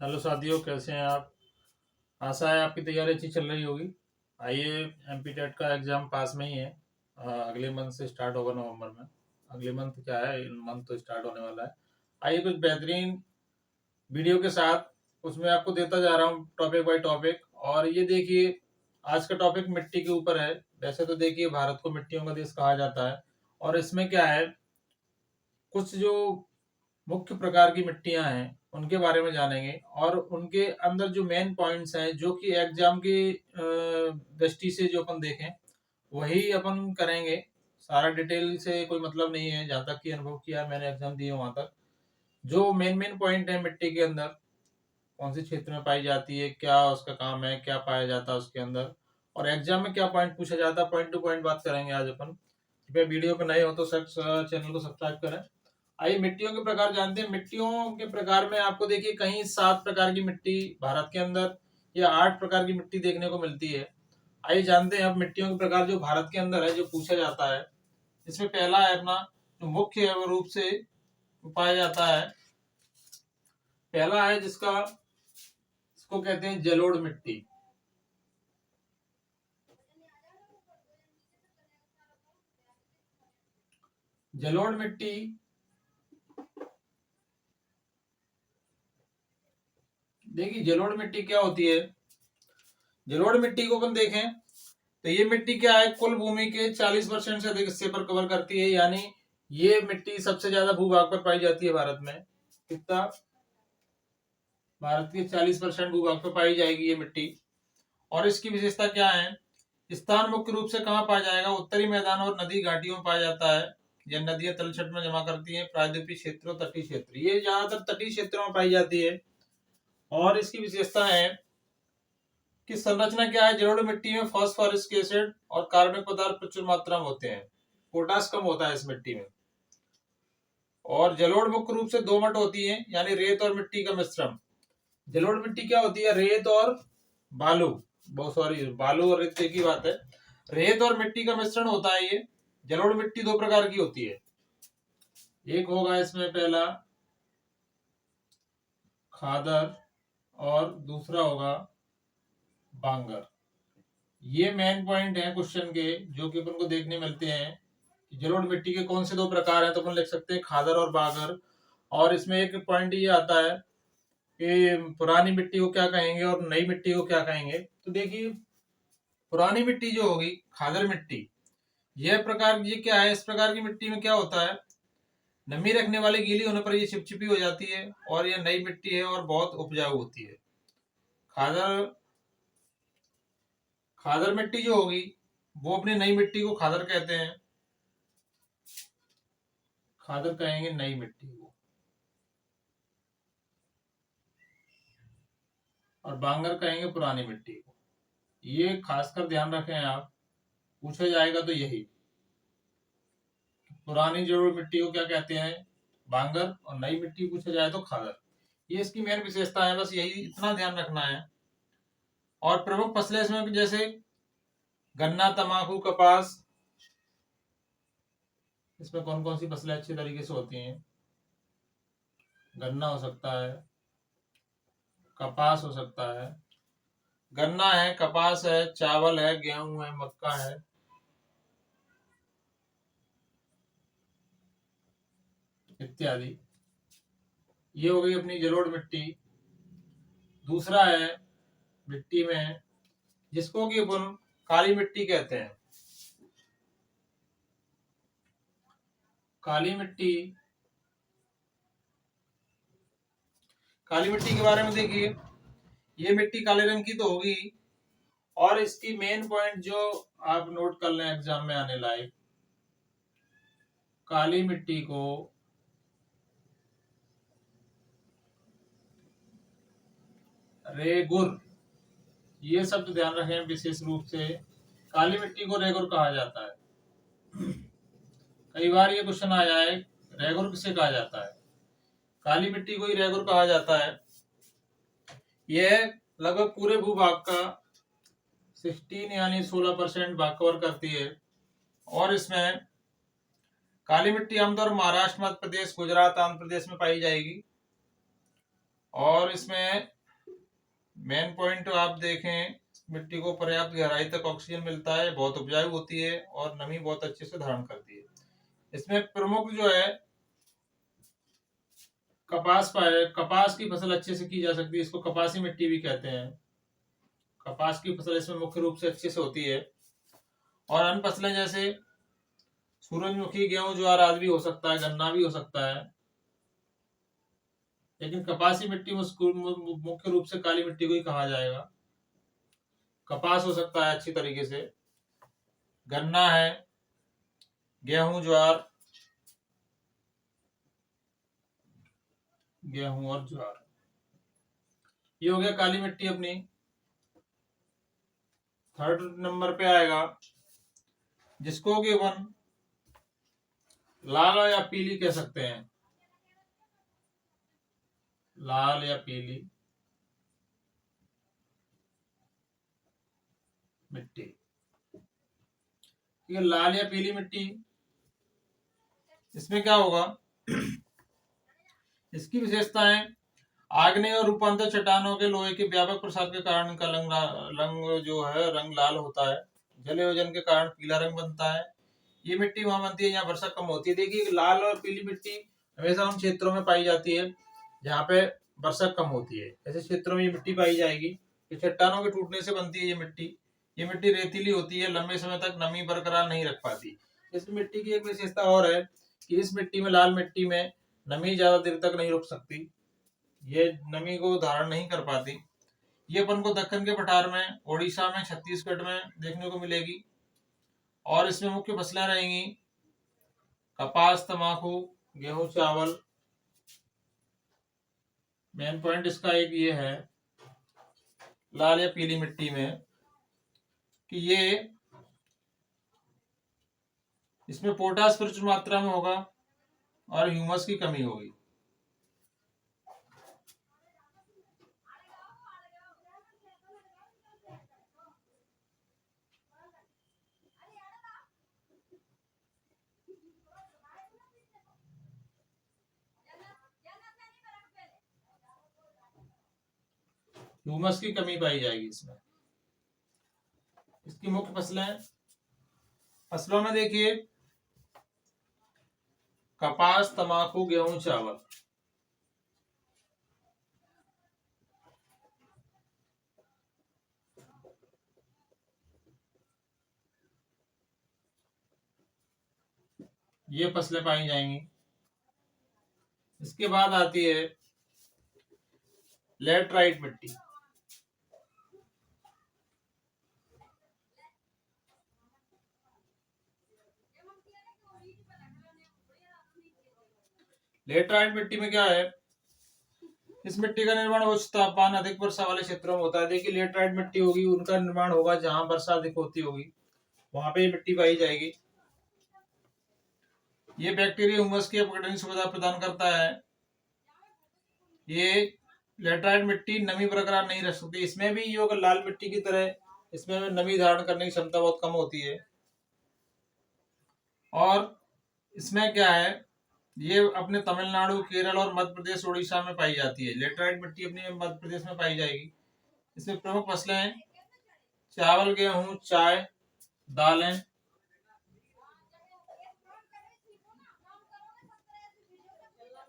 Hello साथियों, कैसे हैं आप। आशा है आपकी तैयारी अच्छी चल रही होगी। आइए, एमपी टेट का एग्ज़ाम पास में ही है। अगले मंथ से स्टार्ट होगा, नवंबर में। अगले मंथ क्या है, इन मंथ तो स्टार्ट होने वाला है। आइए कुछ बेहतरीन वीडियो के साथ उसमें आपको देता जा रहा हूँ टॉपिक बाय टॉपिक। और ये देखिए, आज का टॉपिक मिट्टी के ऊपर है। वैसे तो देखिए, भारत को मिट्टियों का देश कहा जाता है। और इसमें क्या है, कुछ जो मुख्य प्रकार की मिट्टियां हैं उनके बारे में जानेंगे, और उनके अंदर जो मेन पॉइंट्स हैं जो कि एग्जाम की दृष्टि से जो अपन देखें वही अपन करेंगे। सारा डिटेल से कोई मतलब नहीं है, जहाँ तक कि अनुभव किया मैंने एग्जाम दिए वहां तक। जो मेन मेन पॉइंट है मिट्टी के अंदर, कौन से क्षेत्र में पाई जाती है, क्या उसका काम है, क्या पाया जाता है उसके अंदर, और एग्जाम में क्या पॉइंट पूछा जाता है, पॉइंट टू पॉइंट बात करेंगे आज अपन। कृपया वीडियो पे नए हो तो चैनल को सब्सक्राइब करें। आइए मिट्टियों के प्रकार जानते हैं। मिट्टियों के प्रकार में आपको देखिए कहीं 7 प्रकार की मिट्टी भारत के अंदर, या 8 प्रकार की मिट्टी देखने को मिलती है। आइए जानते हैं अब मिट्टियों के प्रकार जो भारत के अंदर है, जो पूछा जाता है। इसमें पहला है अपना, जो मुख्य रूप से पाया जाता है, पहला है जिसका, इसको कहते हैं जलोढ़ मिट्टी। जलोढ़ मिट्टी, देखिए जलोढ़ मिट्टी क्या होती है। जलोढ़ मिट्टी को अपन देखें तो ये मिट्टी क्या है, कुल भूमि के 40% से अधिक हिस्से पर कवर करती है। यानी ये मिट्टी सबसे ज्यादा भूभाग पर पाई जाती है भारत में। कितना, भारत के 40% भूभाग पर पाई जाएगी ये मिट्टी। और इसकी विशेषता क्या है, स्थान मुख्य रूप से कहाँ पाया जाएगा, उत्तरी मैदान और नदी घाटियों में पाया जाता है। यह नदियां तलछट में जमा करती हैं। प्रायद्वीपीय क्षेत्रों, तटीय क्षेत्र, ये ज्यादातर तटीय क्षेत्रों में पाई जाती है। और इसकी विशेषता है कि संरचना क्या है, जलोढ़ मिट्टी में फास्फोरस एसिड और कार्बनिक पदार्थ प्रचुर मात्रा में होते हैं। पोटास कम होता है इस मिट्टी में। और जलोढ़ मुख्य रूप से दोमट होती है, यानी रेत और मिट्टी का मिश्रण। जलोढ़ मिट्टी क्या होती है, रेत और बालू, बहुत सॉरी, बालू और रेत एक ही बात है। रेत और मिट्टी का मिश्रण होता है ये। जलोढ़ मिट्टी दो प्रकार की होती है। एक होगा इसमें पहला खादर, और दूसरा होगा बांगर। ये मेन पॉइंट है क्वेश्चन के, जो कि अपन को देखने मिलते हैं कि जलोढ़ मिट्टी के कौन से दो प्रकार हैं। तो अपन लिख सकते हैं खादर और बांगर। और इसमें एक पॉइंट ये आता है कि पुरानी मिट्टी को क्या कहेंगे और नई मिट्टी को क्या कहेंगे। तो देखिए, पुरानी मिट्टी जो होगी, खादर मिट्टी, यह प्रकार, ये क्या है, इस प्रकार की मिट्टी में क्या होता है, नमी रखने वाली गीली होने पर ये चिपचिपी हो जाती है। और ये नई मिट्टी है और बहुत उपजाऊ होती है। खादर, खादर मिट्टी जो होगी वो अपनी नई मिट्टी को खादर कहते हैं। खादर कहेंगे नई मिट्टी को। और बांगर कहेंगे पुरानी मिट्टी को। ये खासकर ध्यान रखें आप, पूछा जाएगा तो यही, पुरानी जलोढ़ मिट्टी को क्या कहते हैं, बांगर, और नई मिट्टी पूछा जाए तो खादर। ये इसकी मेन विशेषता है, बस यही इतना ध्यान रखना है। और प्रमुख फसलें इसमें जैसे गन्ना, तंबाकू, कपास। इसमें कौन कौन सी फसलें अच्छी तरीके से होती हैं, गन्ना हो सकता है, कपास हो सकता है, गन्ना है, कपास है, चावल है, गेहूं है, मक्का है, इत्यादि। ये हो गई अपनी जलोढ़ मिट्टी। दूसरा है मिट्टी में, जिसको कि अपन काली मिट्टी कहते हैं। काली मिट्टी, काली मिट्टी के बारे में देखिए, ये मिट्टी काले रंग की तो होगी। और इसकी मेन पॉइंट जो आप नोट कर लें एग्जाम में आने लायक, काली मिट्टी को रेगुर, ये शब्द ध्यान रखें विशेष रूप से, काली मिट्टी को रेगुर कहा जाता है। कई बार ये क्वेश्चन आ जाए, रेगुर किसे कहा जाता है, काली मिट्टी को ही रेगुर कहा जाता है। यह लगभग पूरे भूभाग का 16 यानी 16% भाग कवर करती है। और इसमें काली मिट्टी आमतौर महाराष्ट्र, मध्य प्रदेश, गुजरात, आंध्र प्रदेश में पाई जाएगी। और इसमें मेन पॉइंट आप देखें, मिट्टी को पर्याप्त गहराई तक ऑक्सीजन मिलता है, बहुत उपजाऊ होती है और नमी बहुत अच्छे से धारण करती है। इसमें प्रमुख जो है कपास पाए, कपास की फसल अच्छे से की जा सकती है, इसको कपासी मिट्टी भी कहते हैं। कपास की फसल इसमें मुख्य रूप से अच्छे से होती है। और अन्य फसलें जैसे सूरजमुखी, गेहूं, ज्वार आदि भी हो सकता है, गन्ना भी हो सकता है। लेकिन कपासी मिट्टी मुख्य रूप से काली मिट्टी को ही कहा जाएगा। कपास हो सकता है अच्छी तरीके से, गन्ना है, गेहूं, ज्वार, गेहूं और ज्वार, ये हो गया काली मिट्टी अपनी। थर्ड नंबर पे आएगा जिसको कि अपन लाल या पीली कह सकते हैं, लाल या पीली मिट्टी। ठीक है, लाल या पीली मिट्टी, इसमें क्या होगा, इसकी विशेषताएं आग्नेय और रूपांतर चट्टानों के लोहे के व्यापक प्रसार के कारण इनका रंग जो है रंग लाल होता है। जलयोजन के कारण पीला रंग बनता है। ये मिट्टी वहां बनती है जहाँ वर्षा कम होती है। देखिए, लाल और पीली मिट्टी हमेशा उन क्षेत्रों में पाई जाती है जहाँ पे वर्षा कम होती है। ऐसे क्षेत्रों में ये मिट्टी पाई जाएगी। ये चट्टानों के टूटने से बनती है ये मिट्टी। ये मिट्टी रेतीली होती है, लंबे समय तक नमी बरकरार नहीं रख पाती। इस मिट्टी की एक विशेषता और है कि इस मिट्टी में, लाल मिट्टी में, नमी ज्यादा देर तक नहीं रुक सकती, ये नमी को धारण नहीं कर पाती। ये अपन को दक्कन के पठार में, ओडिशा में, छत्तीसगढ़ में देखने को मिलेगी। और इसमें मुख्य फसलें रहेंगी कपास, तंबाकू, गेहूं, चावल। मेन पॉइंट इसका एक ये है लाल या पीली मिट्टी में कि ये इसमें पोटास प्रचुर मात्रा में होगा और ह्यूमस की कमी होगी। ह्यूमस की कमी पाई जाएगी इसमें। इसकी मुख्य फसलों में देखिए कपास, तंबाकू, गेहूं, चावल। ये फसलें पाई जाएंगी। इसके बाद आती है लेटराइट मिट्टी। लेटराइट मिट्टी में क्या है, इस मिट्टी का निर्माण उच्च तापमान, अधिक वर्षा वाले क्षेत्रों में होता है। देखिए, लेटराइट मिट्टी होगी, उनका निर्माण होगा जहां वर्षा अधिक होती होगी, वहां पे ये मिट्टी पाई जाएगी। ये बैक्टीरिया ह्यूमस की अपघटन की सुविधा प्रदान करता है। ये लेटराइट मिट्टी नमी बरकरार नहीं रख सकती। इसमें भी ये लाल मिट्टी की तरह इसमें नमी धारण करने की क्षमता बहुत कम होती है। और इसमें क्या है, ये अपने तमिलनाडु, केरल और मध्य प्रदेश, उड़ीसा में पाई जाती है। लेटराइट मिट्टी अपने मध्य प्रदेश में पाई जाएगी। इसमें प्रमुख फसलें हैं चावल, गेहूं, चाय, दालें।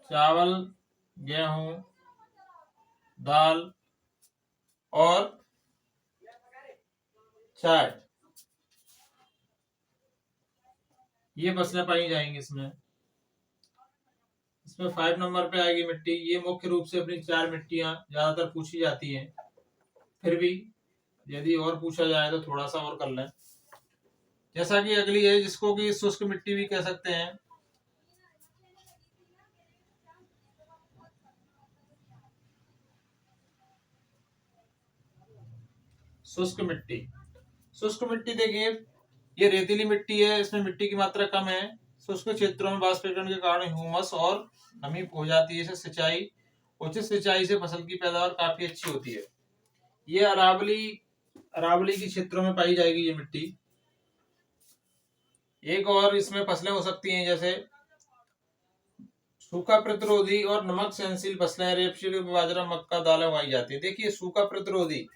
चावल, गेहूं, दाल और चाय, ये फसलें पाई जाएंगी इसमें। इसमें 5 नंबर पे आएगी मिट्टी। ये मुख्य रूप से अपनी 4 मिट्टियां ज्यादातर पूछी जाती हैं, फिर भी यदि और पूछा जाए तो थोड़ा सा और कर लें। जैसा कि अगली है जिसको कि शुष्क मिट्टी भी कह सकते हैं। शुष्क मिट्टी, शुष्क मिट्टी देखिए, ये रेतीली मिट्टी है, इसमें मिट्टी की मात्रा कम है। शुष्क क्षेत्रों में वाष्पीकरण के कारण ह्यूमस और नमी हो जाती है। सिंचाई, उचित सिंचाई से फसल की पैदावार काफी अच्छी होती है। ये अरावली के क्षेत्रों में पाई जाएगी ये मिट्टी। एक और इसमें फसलें हो सकती हैं जैसे सूखा प्रतिरोधी और नमक सहनशील फसलें रेपसीड, बाजरा, मक्का, दालें उगाई जाती है। देखिए सूखा प्रतिरोधी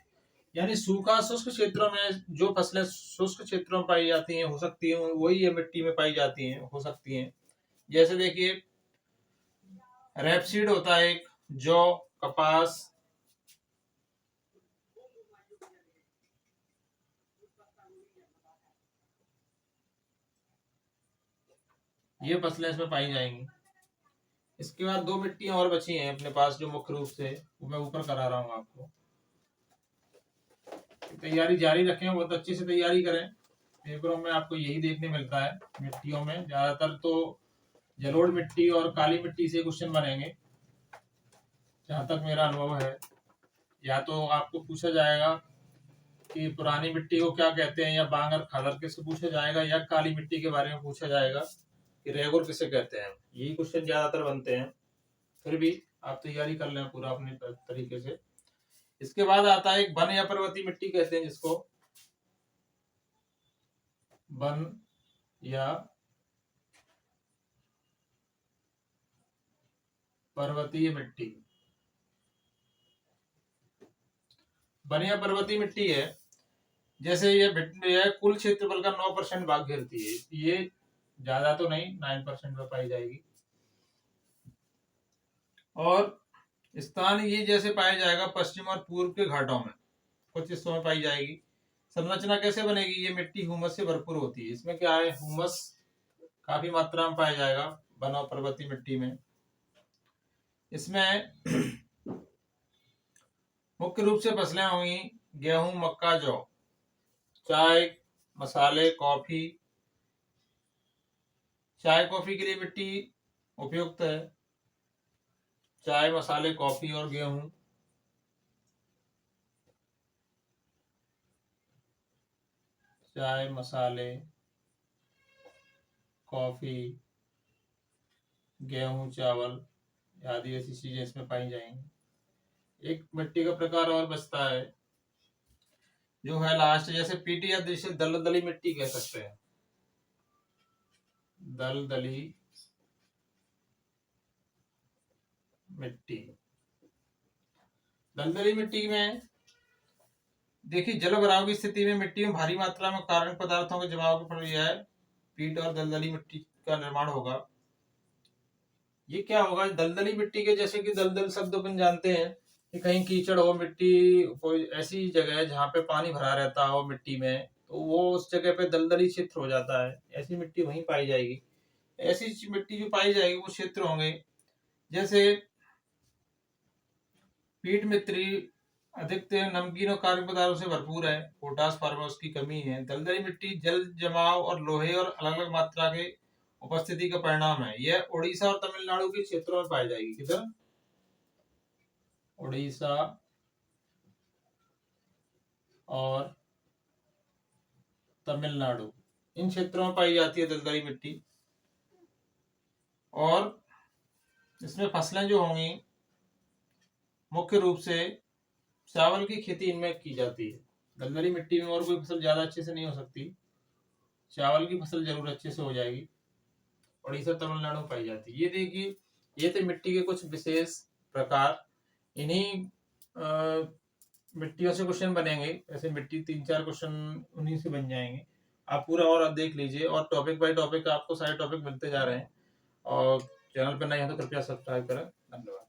यानी सूखा शुष्क क्षेत्रों में जो फसलें शुष्क क्षेत्रों में पाई जाती हैं, हो सकती हैं, वही ये मिट्टी में पाई जाती हैं, हो सकती हैं। जैसे देखिए रेपसीड होता है एक, जौ, कपास, ये फसलें इसमें पाई जाएंगी। इसके बाद दो मिट्टियां और बची हैं अपने पास जो मुख्य रूप से, वो मैं ऊपर करा रहा हूँ आपको। तैयारी जारी रखें, बहुत अच्छे से तैयारी करें। पेपरों में आपको यही देखने मिलता है। मिट्टियों में ज्यादातर तो जलोढ़ मिट्टी और काली मिट्टी से क्वेश्चन बनेंगे, जहां तक मेरा अनुभव है। या तो आपको पूछा जाएगा कि पुरानी मिट्टी को क्या कहते हैं, या बांगर खादर किससे पूछा जाएगा, या काली मिट्टी के बारे में पूछा जाएगा कि रेगुर किसे कहते हैं। यही क्वेश्चन ज्यादातर बनते हैं। फिर भी आप तैयारी कर लें पूरा अपने तरीके से। इसके बाद आता है एक वन या पर्वतीय मिट्टी कहते हैं जिसको, वन या पर्वतीय मिट्टी। वन या पर्वतीय मिट्टी है, जैसे ये कुल क्षेत्रफल का 9% भाग घेरती है। ये ज्यादा तो नहीं, 9% में पाई जाएगी। और स्थान ये जैसे पाया जाएगा पश्चिम और पूर्व के घाटों में, कुछ हिस्सों में पाई जाएगी। संरचना कैसे बनेगी, ये मिट्टी हुमस से भरपूर होती है। इसमें क्या है, हुमस काफी मात्रा में पाया जाएगा वन और पर्वतीय मिट्टी में। इसमें मुख्य रूप से फसलें होंगी गेहूं, मक्का, जौ, चाय, मसाले, कॉफी। चाय कॉफी के लिए मिट्टी उपयुक्त है। चाय, मसाले, कॉफी और गेहूं। चाय, मसाले, कॉफी, गेहूं, चावल आदि ऐसी चीजें इसमें पाई जाएंगी। एक मिट्टी का प्रकार और बचता है जो है लास्ट, जैसे पीटी या जिसे दलदली मिट्टी कह सकते हैं। दलदली मिट्टी। दलदली मिट्टी में देखिए जल भराव की स्थिति में मिट्टी में भारी मात्रा में कार्बनिक पदार्थों के जमाव की प्रक्रिया है, पीट और दलदली मिट्टी का निर्माण होगा। ये क्या होगा, दलदली मिट्टी के, जैसे कि दलदल शब्द अपन जानते हैं कि कहीं कीचड़ हो, मिट्टी कोई ऐसी जगह है जहाँ पे पानी भरा रहता हो मिट्टी में, तो वो उस जगह पे दलदली क्षेत्र हो जाता है। ऐसी मिट्टी वहीं पाई जाएगी। ऐसी मिट्टी जो पाई जाएगी वो क्षेत्र होंगे जैसे पीट मिट्टी अधिक नमकीन और कार्बनिक पदार्थों से भरपूर है, पोटास फार्मोस की कमी है। दलदली मिट्टी जल जमाव और लोहे और अलग अलग मात्रा के उपस्थिति का परिणाम है। यह उड़ीसा और तमिलनाडु के क्षेत्रों में पाई जाएगी। किधर, उड़ीसा और तमिलनाडु, इन क्षेत्रों में पाई जाती है दलदली मिट्टी। और इसमें फसलें जो होंगी मुख्य रूप से चावल की खेती इनमें की जाती है। दलदली मिट्टी में और कोई फसल ज्यादा अच्छे से नहीं हो सकती, चावल की फसल जरूर अच्छे से हो जाएगी। उड़ीसा तमिलनाडु में पाई जाती है। ये देखिए, ये थे मिट्टी के कुछ विशेष प्रकार। इन्हीं मिट्टियों से क्वेश्चन बनेंगे। ऐसे मिट्टी 3-4 क्वेश्चन उन्हीं से बन जाएंगे। आप पूरा और देख लीजिए, और टॉपिक बाय टॉपिक आपको सारे टॉपिक मिलते जा रहे हैं। और चैनल पर नए हैं तो कृपया सब्सक्राइब करें। धन्यवाद।